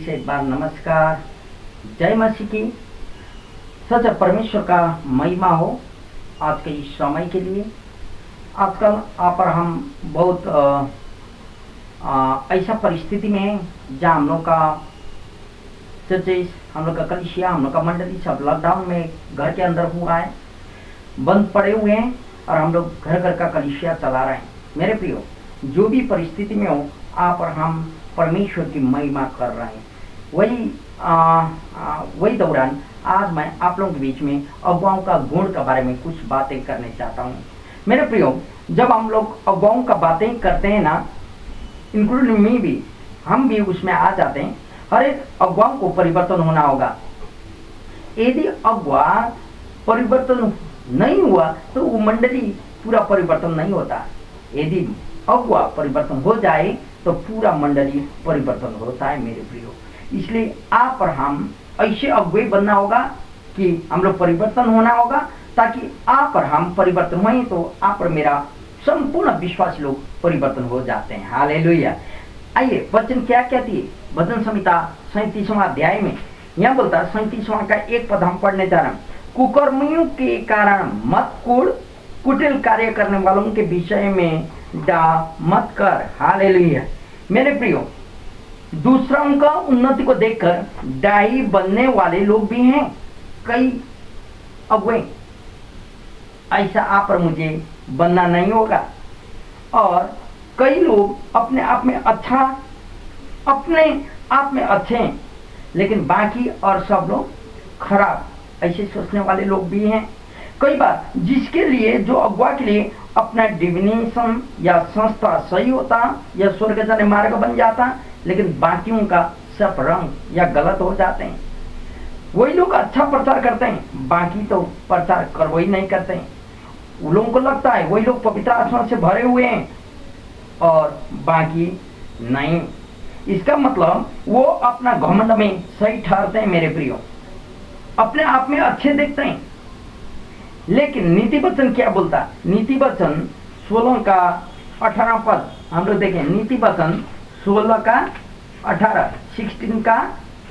से एक बार नमस्कार। जय मसीह की। सच परमेश्वर का महिमा हो आज के इस समय के लिए। आजकल आप और हम बहुत ऐसा परिस्थिति में है जहाँ हम लोग का चर्चेस, हम लोग का कलीसिया, हम लोग का मंडली सब लॉकडाउन में घर के अंदर हुआ है, बंद पड़े हुए हैं और हम लोग घर घर का कलीसिया चला रहे हैं। मेरे प्रियो, जो भी परिस्थिति में हो आप और हम परमेश्वर की महिमा कर रहे हैं। वही दौरान आज मैं आप लोगों के बीच में अगुवाओं का गुण के बारे में कुछ बातें करने चाहता हूँ। मेरे प्रियो, जब हम लोग अगुवाओं का बातें करते हैं ना, इंक्लूडिंग मी भी, हम भी उसमें आ जाते हैं। हर एक अगुवाओं को परिवर्तन होना होगा। यदि अगुवा परिवर्तन नहीं हुआ तो वो मंडली पूरा परिवर्तन नहीं होता। यदि अगुवा परिवर्तन हो जाए तो पूरा मंडली परिवर्तन होता है। मेरे प्रियो, इसलिए आप और हम ऐसे अगुवे बनना होगा कि हम लोग परिवर्तन होना होगा, ताकि आप और हम परिवर्तन हुए तो आप और मेरा संपूर्ण विश्वास लोग परिवर्तन हो जाते हैं। हालेलुया। आइए, वचन क्या कहती है? भजन संहिता 37वां अध्याय में यहाँ बोलता है, 37वां का एक पद हम पढ़ने जा रहे हैं। कुकर्मियों के कारण मत कूड़, कुटिल कार्य करने वालों के विषय में डा मत कर। हालेलुया। मेरे प्रियो, दूसरों का उन्नति को देखकर डाही बनने वाले लोग भी हैं, कई अगुवे। ऐसा आप और मुझे बनना नहीं होगा। और कई लोग अपने आप में अच्छे हैं, लेकिन बाकी और सब लोग खराब, ऐसे सोचने वाले लोग भी हैं। कई बार जिसके लिए, जो अगुवा के लिए अपना डिविनेशन या संस्था सही होता या स्वर्ग जाने मार्ग बन जाता, लेकिन बाकियों का सब रंग या गलत हो जाते हैं। वही लोग अच्छा प्रचार करते हैं, बाकी तो प्रचार कर वही नहीं करते हैं। उन लोगों को लगता है वही लोग पवित्र आत्मा से भरे हुए हैं और बाकी नहीं। इसका मतलब वो अपना घमंड में सही ठहरते हैं। मेरे प्रियो, अपने आप में अच्छे देखते हैं, लेकिन नीति वचन क्या बोलता है? नीति वचन 16 का 18 पद हम लोग देखें। नीति वचन 16 का 18, 16 का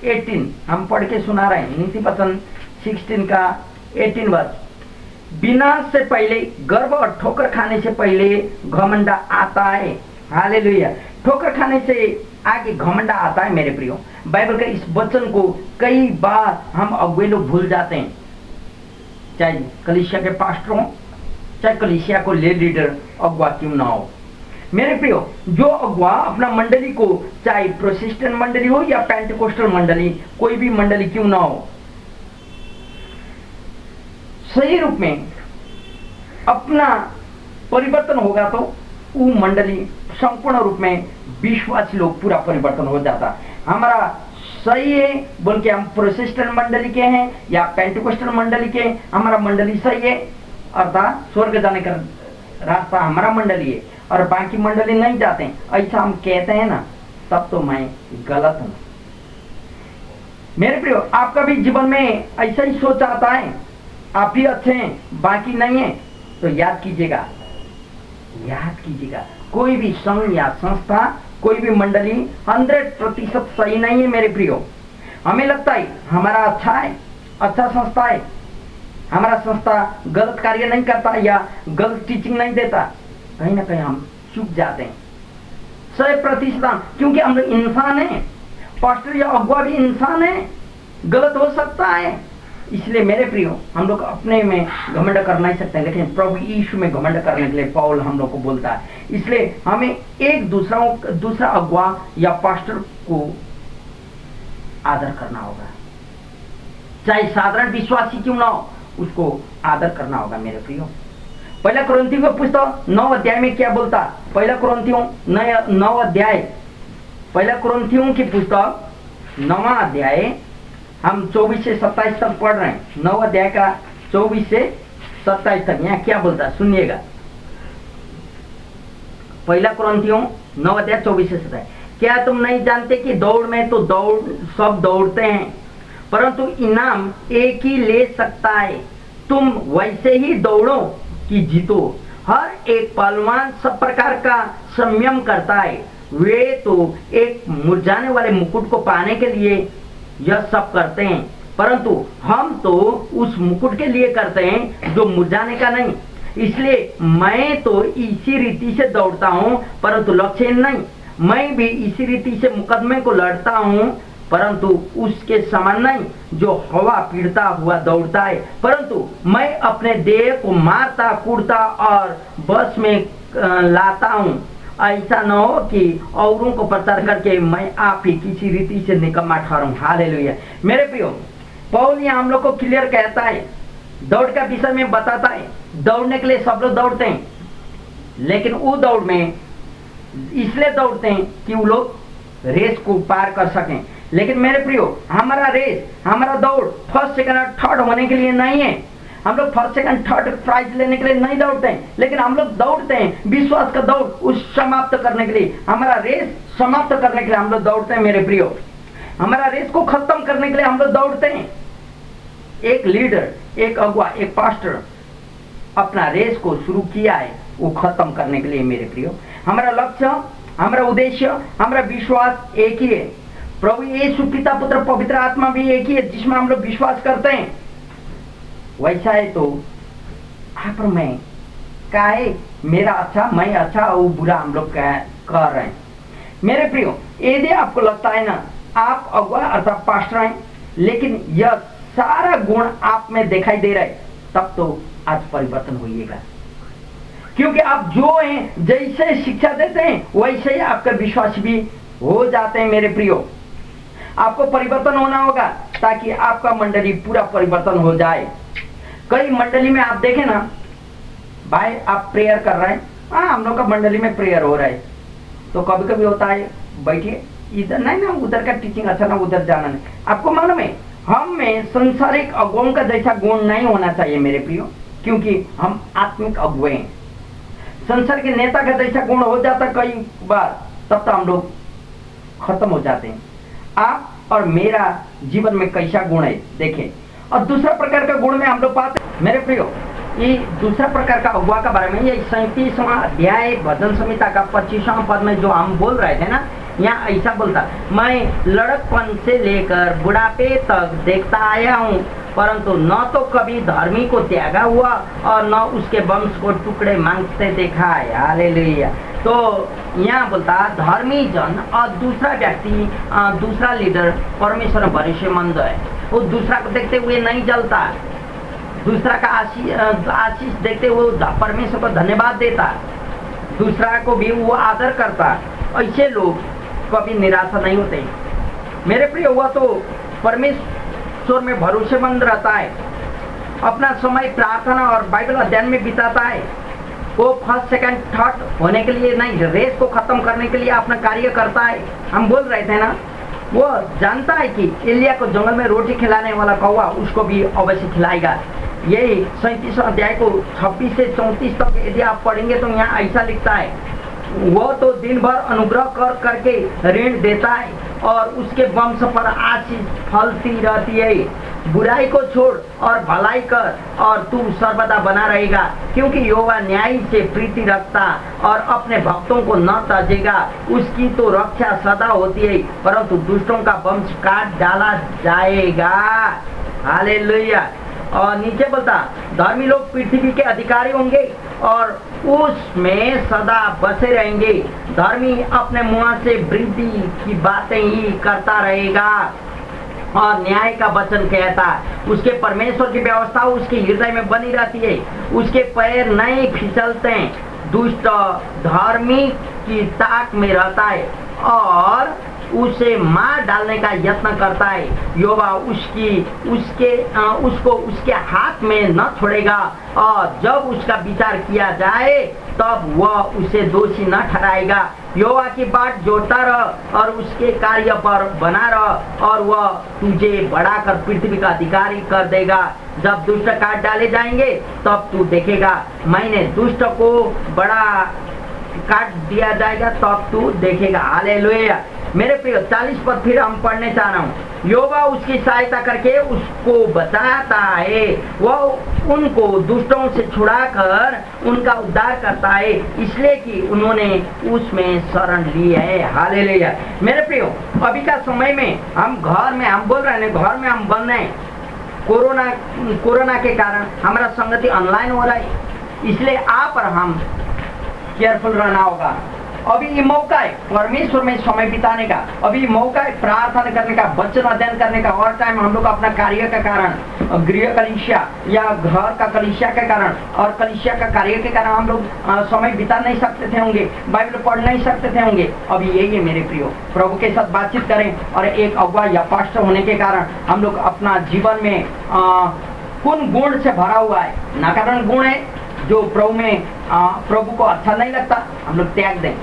18 हम पढ़ के सुना रहे हैं। नीति वचन 16 का 18 वर्ष। विनाश से पहले गर्व और ठोकर खाने से पहले घमंडा आता है। हालेलुया। ठोकर खाने से आगे घमंडा आता है। मेरे प्रियो, बाइबल के इस वचन को कई बार हम अगुवे लोग भूल जाते हैं, चाहे कलीसिया के पास्टर हो, चाहे कलीसिया को ले लीडर अगुवा क्यों ना हो। मेरे प्रियो, जो अगुवा अपना मंडली को, चाहे प्रोटेस्टेंट मंडली हो या पेंटिकोस्टल मंडली, कोई भी मंडली क्यों ना हो, सही रूप में अपना परिवर्तन होगा तो वो मंडली संपूर्ण रूप में विश्वासी लोग पूरा परिवर्तन हो जाता। हमारा सही है बोल के हम प्रोटेस्टेंट मंडली के हैं या पेंटिकोस्टल मंडली के, हमारा मंडली सही है अर्थात स्वर्ग जाने का रास्ता हमारा मंडली है और बाकी मंडली नहीं जाते हैं, ऐसा हम कहते हैं ना, तब तो मैं गलत हूं। मेरे प्रियो, आपका भी जीवन में ऐसा ही सोच आता है, आप ही अच्छे हैं बाकी नहीं है, तो याद कीजिएगा, कोई भी संघ या संस्था, कोई भी मंडली 100% सही नहीं है। मेरे प्रियो, हमें लगता है हमारा अच्छा संस्था है, हमारा संस्था गलत कार्य नहीं करता या गलत टीचिंग नहीं देता, कहीं ना कहीं हम चूक जाते हैं 100%, क्योंकि हम लोग इंसान हैं। पास्टर या अगुवा भी इंसान है, गलत हो सकता है। इसलिए मेरे प्रियो, हम लोग अपने में घमंड कर नहीं सकते, लेकिन प्रभु यीशु में घमंड करने के लिए पौल हम लोग को बोलता है। इसलिए हमें एक दूसरा अगुवा या पास्टर को आदर करना होगा, चाहे साधारण विश्वासी क्यों ना हो, उसको आदर करना होगा। मेरे प्रियो, पहला कुरिन्थियों का पुस्तक 9 अध्याय में क्या बोलता? पहला कुरिन्थियों 9 अध्याय, पहला कुरिन्थियों की पुस्तक 9वां अध्याय हम 24 से 27 तक पढ़ रहे हैं। 9 अध्याय का 24 से 27 तक यहाँ क्या बोलता है, सुनिएगा। पहला कुरिन्थियों 9 अध्याय 24 से 27। क्या तुम नहीं जानते कि दौड़ में तो सब दौड़ते हैं, परंतु इनाम एक ही ले सकता है। तुम वैसे ही दौड़ो कि जीतो। हर एक पहलवान सब प्रकार का संयम करता है, वे तो एक मुरझाने वाले मुकुट को पाने के लिए यह सब करते हैं, परंतु हम तो उस मुकुट के लिए करते हैं जो मुरझाने का नहीं। इसलिए मैं तो इसी रीति से दौड़ता हूँ परंतु लक्ष्य नहीं। मैं भी इसी रीति से मुकदमे को लड़ता हूँ परंतु उसके समान नहीं जो हवा पीड़ता हुआ दौड़ता है, परंतु मैं अपने देह को मारता कूटता और बस में लाता हूँ। ऐसा न हो कि औरों को प्रचार करके मैं आप ही किसी रीति से निकम्मा ठहरूं। हालेलुया। मेरे प्रियो, पौल यहाँ हम लोग को क्लियर कहता है, दौड़ का विषय में बताता है। दौड़ने के लिए सब लोग दौड़ते हैं, लेकिन वो दौड़ में इसलिए दौड़ते हैं कि वो लोग रेस को पार कर सकें। लेकिन मेरे प्रियो, हमारा रेस, हमारा दौड़ फर्स्ट सेकंड और थर्ड होने के लिए नहीं है। हम लोग फर्स्ट सेकंड थर्ड प्राइज लेने के लिए नहीं दौड़ते हैं, लेकिन हम लोग दौड़ते हैं विश्वास का दौड़ उस समाप्त करने के लिए। हमारा रेस समाप्त करने के लिए हम लोग दौड़ते हैं मेरे प्रियो। हमारा रेस को खत्म करने के लिए हम लोग दौड़ते हैं। एक लीडर, एक अगुआ, एक पास्टर अपना रेस को शुरू किया है वो खत्म करने के लिए मेरे प्रियो। हमारा लक्ष्य, हमारा उद्देश्य, हमारा विश्वास एक ही है। प्रभु यीशु पिता पुत्र पवित्र आत्मा भी एक ही है जिसमें हम लोग विश्वास करते हैं। वैसा है तो आप और मैं काहे मेरा अच्छा, मैं अच्छा और बुरा हम लोग कर रहे हैं। मेरे प्रियो, यदि आपको लगता है ना आप अगुआ अर्थात पास्टर हैं, लेकिन यह सारा गुण आप में दिखाई दे रहा है, तब तो आज परिवर्तन होइएगा। क्योंकि आप जो हैं, जैसे शिक्षा देते हैं वैसे ही आपका विश्वास भी हो जाते हैं मेरे प्रियो। आपको परिवर्तन होना होगा ताकि आपका मंडली पूरा परिवर्तन हो जाए। कई मंडली में आप देखें ना, भाई आप प्रेयर कर रहे हैं, हाँ हम लोग का मंडली में प्रेयर हो रहा है, तो कभी कभी होता है बैठिए इधर नहीं ना, उधर का टीचिंग अच्छा ना, उधर जाना नहीं। आपको मालूम है हम में संसारिक अगुओं का जैसा गुण नहीं होना चाहिए मेरे प्रियो, क्योंकि हम आत्मिक अगुए हैं। संसार के नेता का जैसा गुण हो जाता कई बार, तब तो हम लोग खत्म हो जाते हैं। आप और मेरा जीवन में कैसा गुण है देखें। और दूसरा प्रकार का गुण में हम लोग पाते मेरे प्रियो, ये दूसरा प्रकार का अगुआ का बारे में ये 37वां अध्याय भजन संहिता का 25वां पद में जो हम बोल रहे थे ना, यहाँ ऐसा बोलता, मैं लड़कपन से लेकर बुढ़ापे तक देखता आया हूँ, परंतु न तो कभी धर्मी को त्यागा हुआ और न उसके वंश को टुकड़े मांगते देखा है। हालेलुया। तो यहाँ बोलता धर्मी जन और दूसरा व्यक्ति, दूसरा लीडर परमेश्वर भरोसेमंद है। वो दूसरा को देखते हुए नहीं जलता, दूसरा का आशीष देखते हुए परमेश्वर को धन्यवाद देता, दूसरा को भी वो आदर करता। ऐसे लोग कभी निराशा नहीं होते मेरे प्रिय। हुआ तो परमेश्वर में भरोसेमंद रहता है, अपना समय प्रार्थना और बाइबल अध्ययन में बिताता है। वो फर्स्ट सेकंड थर्ड होने के लिए नहीं, रेस को खत्म करने के लिए अपना कार्य करता है। हम बोल रहे थे ना, वो जानता है कि एलिया को जंगल में रोटी खिलाने वाला कौवा उसको भी अवश्य खिलाएगा। यही 37 अध्याय को 26 से 34 तक यदि आप पढ़ेंगे तो यहाँ ऐसा लिखता है, वो तो दिन भर अनुग्रह कर करके ऋण देता है और उसके वंश पर आशीष फलती रहती है। बुराई को छोड़ और भलाई कर और तू सर्वदा बना रहेगा, क्योंकि यहोवा न्याय से प्रीति रखता और अपने भक्तों को न तजेगा। उसकी तो रक्षा सदा होती है, परंतु दुष्टों का वंश काट डाला जाएगा। हालेलुया। और नीचे बोलता धर्मी लोग पृथ्वी के अधिकारी होंगे और उसमें सदा बसे रहेंगे। धर्मी अपने मुंह से वृद्धि की बातें ही करता रहेगा और न्याय का वचन कहता। उसके परमेश्वर की व्यवस्था उसके हृदय में बनी रहती है, उसके पैर नहीं फिसलते। दुष्ट धर्मी की ताक में रहता है और उसे मार डालने का यत्न करता है। यहोवा उसको उसके हाथ में न छोड़ेगा और जब उसका विचार किया जाए तब वह उसे दोषी न ठहराएगा। यहोवा की बाट जोड़ता रह और उसके कार्य पर बना रह और वह तुझे बढ़ाकर पृथ्वी का अधिकारी कर देगा। जब दुष्ट काट डाले जाएंगे तब तू देखेगा, मैंने दुष्ट को बड़ा काट दिया जाएगा तब तू देखेगा। हालेलुया। मेरे प्रिय 40 पद फिर हम पढ़ने चाह रहा हूँ। यहोवा उसकी सहायता करके उसको बचाता है, वह उनको दुष्टों से छुड़ाकर उनका उद्धार करता है, इसलिए कि उन्होंने उसमें शरण ली है। हालेलुया। मेरे प्रियो, अभी का समय में हम घर में, हम बोल रहे हैं घर में हम बंद हैं, कोरोना के कारण हमारा संगति ऑनलाइन हो रहा है, इसलिए आप और हम केयरफुल रहना होगा। अभी ये मौका है परमेश्वर में समय बिताने का, अभी मौका है प्रार्थना करने का, वचन अध्ययन करने का। और टाइम हम लोग अपना कार्य के कारण, गृह कलीसिया या घर का कलीसिया के कारण और कलीसिया का कार्य के कारण हम लोग समय बिता नहीं सकते थे होंगे, बाइबल पढ़ नहीं सकते थे होंगे। अभी यही है मेरे प्रियो, प्रभु के साथ बातचीत करें। और एक अगुवा या पास्टर होने के कारण हम लोग अपना जीवन में कुन गुण से भरा हुआ है, नकारात्मक गुण है जो प्रभु को अच्छा नहीं लगता, हम लोग त्याग दें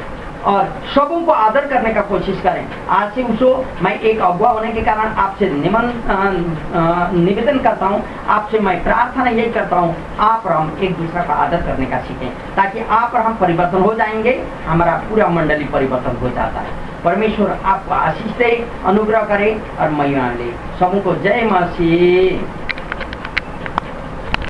और सबों को आदर करने का कोशिश करें। आज से उसो मैं एक अगुवा होने के कारण आपसे निवेदन करता हूँ, आपसे मैं प्रार्थना यही करता हूँ, आप और हम एक दूसरे का आदर करने का सीखें, ताकि आप और हम परिवर्तन हो जाएंगे, हमारा पूरा मंडली परिवर्तन हो जाता है। परमेश्वर आपको आशीष दे, अनुग्रह करे और महिमा ले। समूह को जय मसीह।